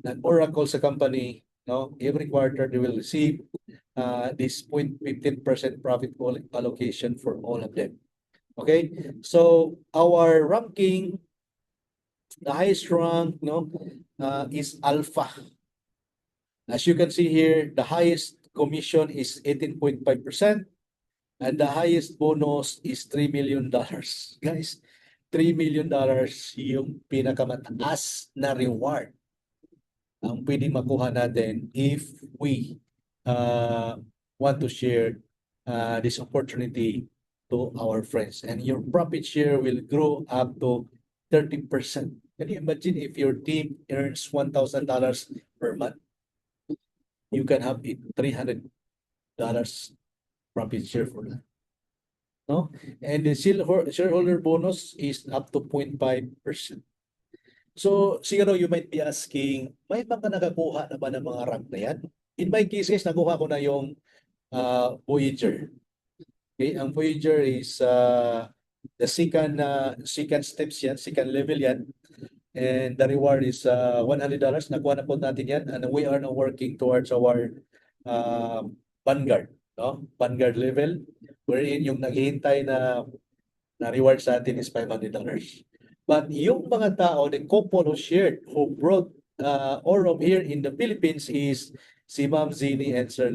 nag-Oracle sa company, no, every quarter they will receive this 0.15% profit allocation for all of them. Okay, so our ranking, the highest rank, no, is Alpha. As you can see here, the highest commission is 18.5%, and the highest bonus is $3 million. Guys, $3 million yung pinakamataas na reward ang pwedeng makuha natin if we want to share this opportunity to our friends. And your profit share will grow up to 30%. Can you imagine if your team earns $1,000 per month? You can have $300 profit share for that. No? And the shareholder bonus is up to 0.5%. So, siguro you might be asking, may mga nakakuha na ba ng mga rank na yan? In my case, guys, nakuha ko na yung Voyager. Okay, ang Voyager is the second steps yan, second level yan. And the reward is $100. Nakuha na po natin yan. And we are now working towards our Vanguard. No? Vanguard level. Wherein yung naghihintay na reward sa atin is $500. But yung mga tao, the couple who shared, who brought Orem here in the Philippines is si Ma'am Zini and Sir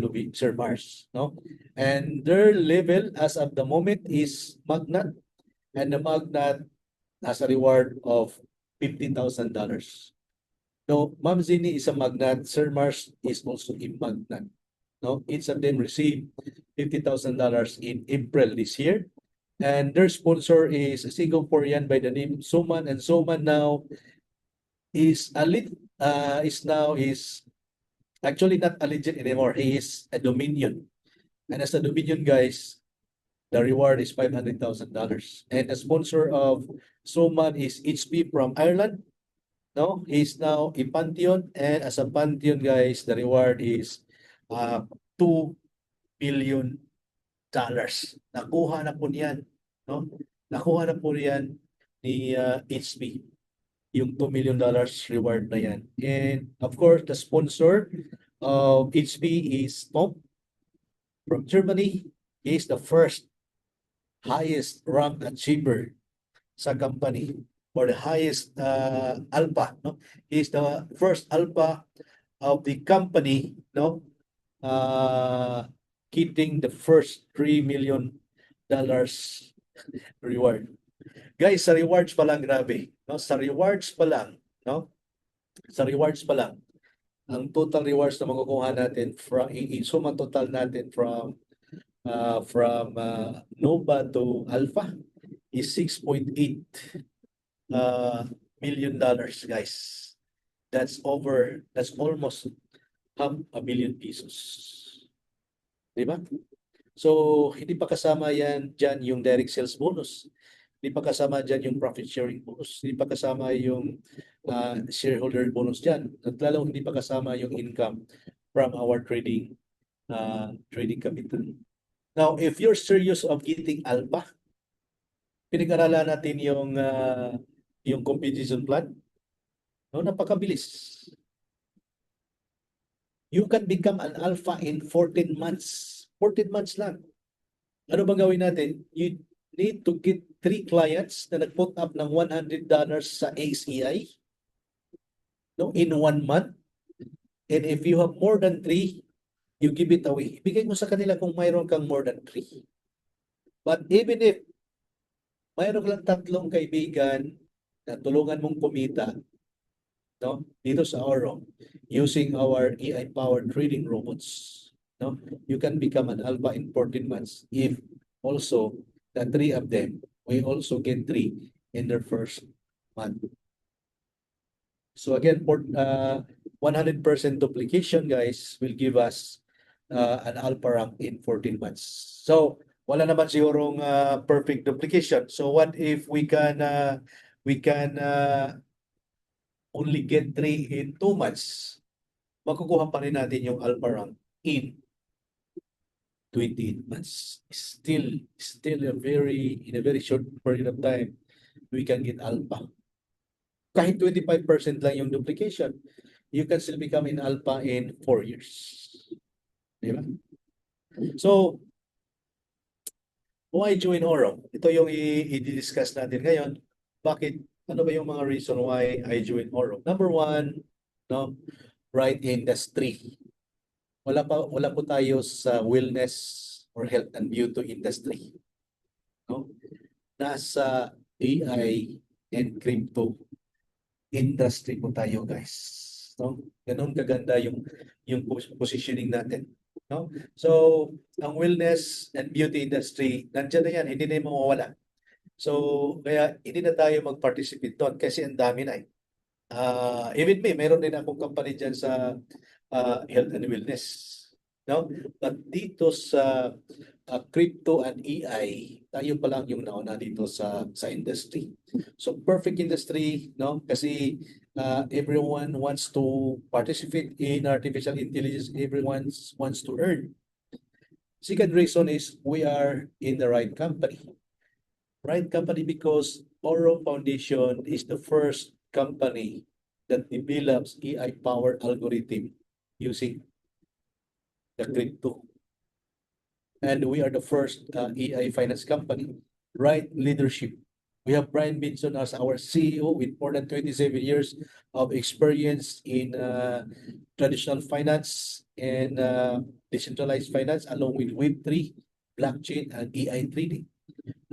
Mars, no? And their level as of the moment is Magnat, and the Magnat has a reward of $50,000. No, Ma'am Zini is a Magnat, Sir Mars is also a Magnat. No, each of them received $50,000 in April this year. And their sponsor is a Singaporean by the name Soman, and Soman now is a is actually not a legend anymore. He is a Dominion. And as a Dominion, guys, the reward is $500,000. And the sponsor of Soman is HP from Ireland. No, he's now a Pantheon. And as a Pantheon, guys, the reward is $2 billion. Nakuha na po niyan. No? Nakuha na po yan ni HP. Yung $2 million reward na yan. And of course, the sponsor of HP is Tom from Germany. He is the first highest rank achiever sa company, or the highest alpha. No? He is the first alpha of the company, no? Getting the first $3 million reward. Guys, sa rewards pa lang, grabe. No? Sa rewards pa lang, no? Sa rewards pa lang, ang total rewards na makukuha natin from suma total natin from Nova to Alpha is $6.8 million, guys. That's almost $500,000 pesos. Diba? So, hindi pa kasama dyan yung direct sales bonus. Hindi pa kasama dyan yung profit sharing bonus. Hindi pa kasama yung shareholder bonus dyan. At lalo hindi pa kasama yung income from our trading capital. Now, if you're serious of getting alpha, pinag-aralan natin yung competition plan. No, napakabilis. You can become an alpha in 14 months. 14 months lang. Ano bang gawin natin? You need to get 3 clients na nag-put up ng $100 sa ACI, no, in 1 month. And if you have more than 3, you give it away. Ibigay mo sa kanila kung mayroon kang more than 3. But even if mayroon lang 3 kaibigan na tulungan mong kumita, no, dito sa Orem, using our AI-powered trading robots, no, you can become an alpha in 14 months if also the 3 of them, we also get 3 in their first month. So again, 100% duplication, guys, will give us an alpha rank in 14 months. So wala naman sigurong perfect duplication. So what if we can only get 3 in 2 months? Makukuha pa rin natin yung alpha rank in 28 months. Still in a very short period of time, we can get alpha. Kahit 25% lang yung duplication, you can still become an alpha in 4 years. Diba? So, why join Orem? Ito yung i-discuss natin ngayon. Bakit? Ano ba yung mga reason why I join Orem? Number 1, no, right industry. Wala po tayo sa wellness or health and beauty industry. No? Nasa AI and crypto industry po tayo, guys. No? Ganun kaganda yung positioning natin. No? So, ang wellness and beauty industry, nandiyan na yan, hindi na yung mawawala. So, kaya hindi na tayo mag-participate doon kasi ang dami na eh. Even me, meron din akong company dyan sa health and wellness. No? But dito sa crypto and AI, tayo pa lang yung nauna dito sa industry. So perfect industry, no? Kasi everyone wants to participate in artificial intelligence. Everyone wants to earn. Second reason is we are in the right company. Right company because Orem Foundation is the first company that develops AI-powered algorithm using the crypto. And we are the first AI finance company. Right leadership. We have Brian Binson as our CEO with more than 27 years of experience in traditional finance and decentralized finance, along with Web3, blockchain, and AI trading.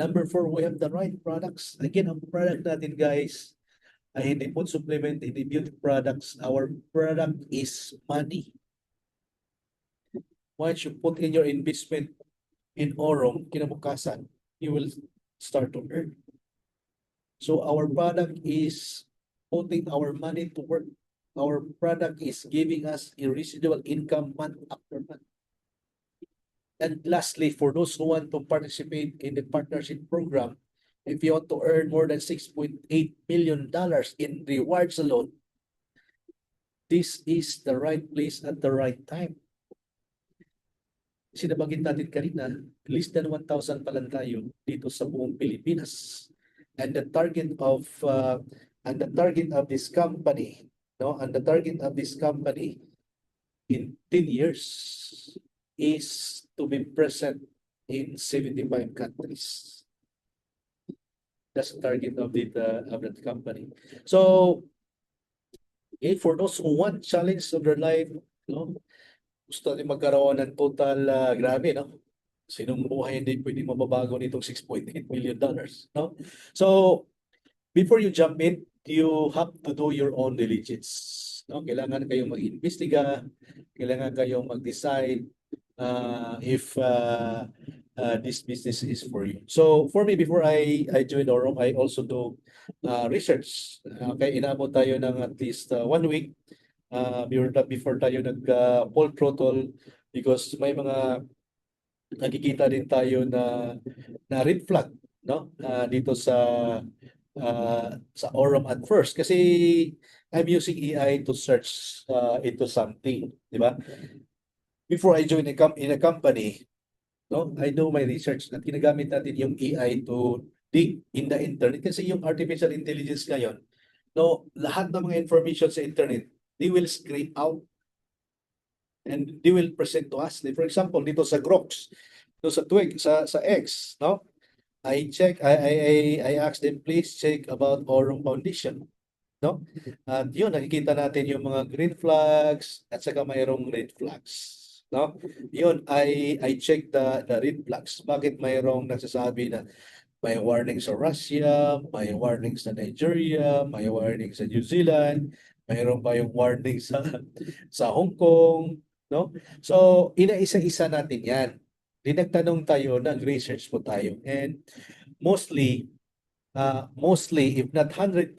Number 4, we have the right products. Again, ang product natin, guys, ay hindi food supplement, hindi beauty products. Our product is money. Once you put in your investment in Aurum, kinabukasan, you will start to earn. So our product is putting our money to work. Our product is giving us a residual income month after month. And lastly, for those who want to participate in the partnership program, if you want to earn more than $6.8 million in rewards alone, this is the right place at the right time. Sinabanggit natin kanina, less than 1,000 pa lang tayo dito sa buong Pilipinas. And the target of this company, in 10 years is to be present in 75 countries. That's the target of that company. So, for those who want challenge of their life, gusto natin magkaroon ng total, grabe, no? Sinong buhay hindi pwede mababago nitong $6.8 million, no? So, before you jump in, you have to do your own diligence, no? Kailangan kayong mag-imbestiga, kailangan kayong mag-decide if this business is for you. So, for me, before I joined Aurum, I also do research. Okay, inabot tayo ng at least 1 week before tayo nag-full throttle because may mga nakikita din tayo na red flag, no? Dito sa Aurum at first kasi I'm using AI to search into something, di ba? Before I join in a company, no, I do my research at ginagamit natin yung AI to dig in the internet kasi yung artificial intelligence ngayon, no, lahat ng mga information sa internet, they will scrape out and they will present to us. For example, dito sa Grox, dito sa Twig, sa X, no? I ask them, please check about Aurum Foundation, no? At yun, nakikita natin yung mga green flags at saka mayroong red flags, no? Yun, I check the red flags. Bakit mayroong nagsasabi na may warning sa Russia, may warning sa Nigeria, may warning sa New Zealand, mayroon pa yung warning sa Hong Kong, no? So, inaisa-isa natin yan. Dinagtanong tayo, nag-research po tayo. And mostly, if not 100%,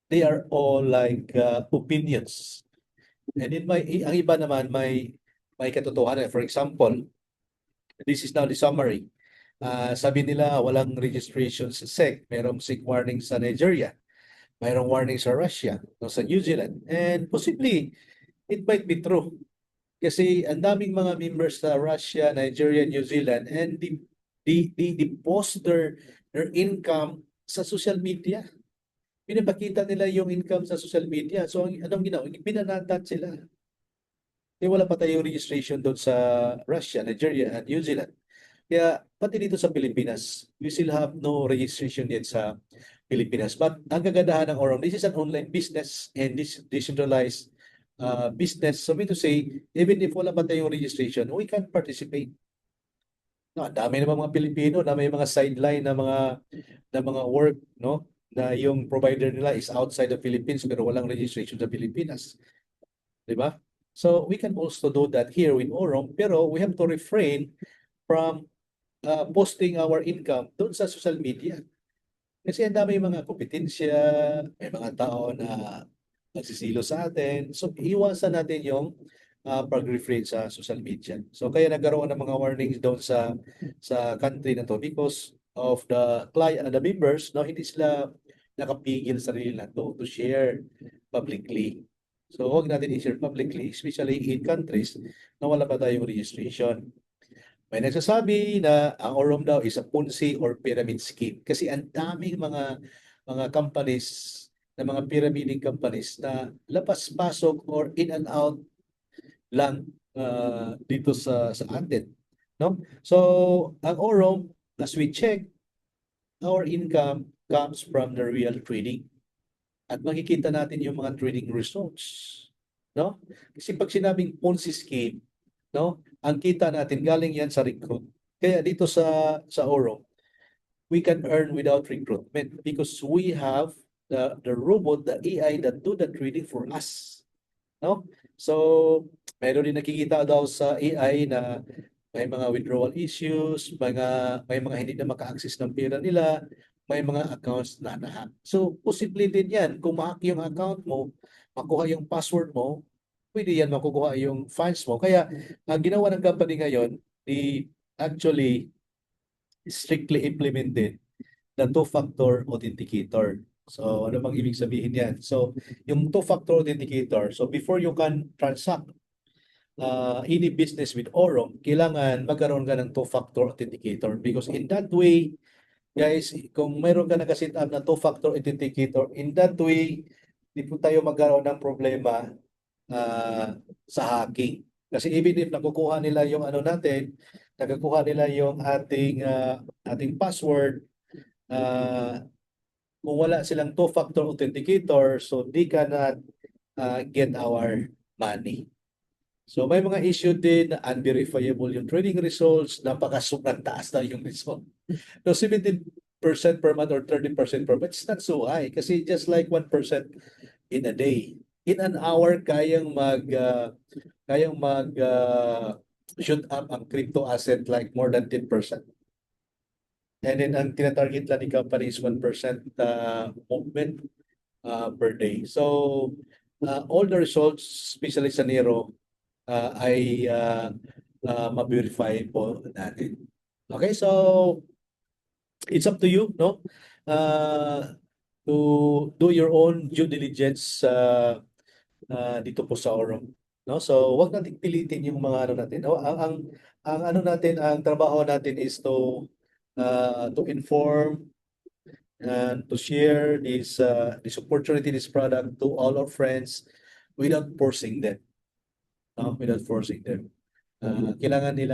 they are all like opinions. And ang iba naman may katotohanan. For example, this is now the summary. Sabi nila walang registration sa SEC. Mayroong SEC warning sa Nigeria. Mayroong warning sa Russia, no, sa New Zealand. And possibly, it might be true. Kasi ang daming mga members sa Russia, Nigeria, New Zealand, and they post their income sa social media. Pinapakita nila yung income sa social media. So, anong ginawa? Pinanatat sila. Kaya wala pa tayong registration doon sa Russia, Nigeria, and New Zealand. Kaya pati dito sa Pilipinas, we still have no registration yet sa Pilipinas. But ang kagandahan ng Aurum, this is an online business and this decentralized business. So mean to say, even if wala pa tayong registration, we can participate. No, dami naman mga Pilipino na may mga sideline na mga work, no? Na yung provider nila is outside the Philippines pero walang registration sa Pilipinas. 'Di ba? So we can also do that here in Aurum, pero we have to refrain from posting our income doon sa social media. Kasi ang dami mga kompetensya, may mga tao na nagsisilo sa atin. So, iwasan natin yung pag-refrain sa social media. So, kaya nagkaroon ng mga warnings doon sa country na to because of the members, no, hindi sila nakapigil sa sarili na to share publicly. So, huwag natin i-share publicly, especially in countries na wala pa tayong registration. May nagsasabi na ang Aurum daw is a Ponzi or pyramid scheme kasi ang daming mga companies na mga pyramiding companies na lapas-pasok or in and out lang dito sa atin, no? So ang Aurum, as we check, our income comes from the real trading. At makikita natin yung mga trading results. No? Kasi pag sinabing Ponzi scheme, no? Ang kita natin galing yan sa recruit. Kaya dito sa Oro, we can earn without recruitment because we have the robot, the AI that do the trading for us. No? So, meron din nakikita daw sa AI na may mga withdrawal issues, may mga hindi na maka-access ng pera nila, may mga accounts na nahack. So, posible din yan. Kung ma-hack yung account mo, makuha yung password mo, pwede yan makukuha yung funds mo. Kaya, ang ginawa ng company ngayon, actually strictly implemented the two-factor authenticator. So, ano bang ibig sabihin yan? So, yung two-factor authenticator, so before you can transact any business with Oro, kailangan magkaroon ka ng two-factor authenticator because in that way, guys, kung mayroon ka nakasit up na two-factor authenticator, in that way, di po tayo magkaroon ng problema sa hacking. Kasi even if nakukuha nila yung ano natin, nakakuha nila yung ating password, kung wala silang two-factor authenticator, so they cannot get our money. So may mga issue din na unverifiable yung trading results, napakasukat taas na yung result. So 17% per month or 30% per month, it's not so high kasi just like 1% in a day. In an hour, kayang shoot up ang crypto asset like more than 10%. And then ang tinatarget lang ni company is 1% movement per day. So all the results, especially sa Nero, ay ma-verify po natin. Okay, so it's up to you, no? To do your own due diligence dito po sa Oro. No? So, wag nating pilitin yung mga ano natin. No? Ang ano natin, ang trabaho natin is to inform and to share this opportunity, this product to all our friends without forcing them. No? Without forcing them. Kailangan nila